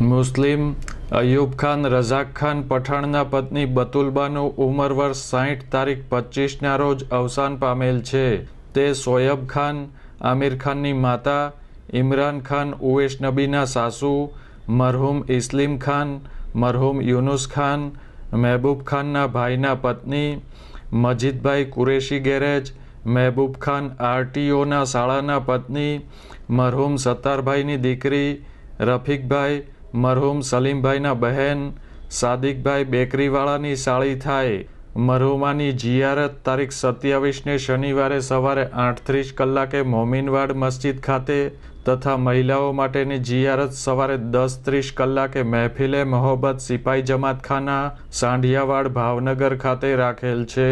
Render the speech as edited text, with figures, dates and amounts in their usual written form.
મુસ્લિમ અયુબ ખાન રઝાક ખાન પઠાણના પત્ની બતુલબાનું ઉંમર વર્ષ 60 તારીખ 25ના રોજ અવસાન પામેલ છે. તે શોયબ ખાન, આમિર ખાનની માતા, ઇમરાન ખાન ઉવેશ નબીના સાસુ, મરહૂમ ઇસ્લીમ ખાન, મરહૂમ યુનુસ ખાન, મહેબૂબ ખાનના ભાઈના પત્ની, મજીદભાઈ કુરેશી ગેરેજ, મહેબૂબ ખાન આરટીઓના શાળાના પત્ની, મરહૂમ સત્તારભાઈની દીકરી, રફીકભાઈ, મરહૂમ સલીમભાઈના બહેન, સાદિકભાઈ બેકરીવાળાની સાળી થાય. મરહુમાની જિયારત તારીખ 27ને શનિવારે સવારે 8:30 કલાકે મોમીનવાડ મસ્જિદ ખાતે તથા મહિલાઓ માટેની જિયારત સવારે 10:30 કલાકે મહેફિલે મોહબ્બત સિપાઈ જમાતખાના, સાંઢિયાવાડ ભાવનગર ખાતે રાખેલ છે.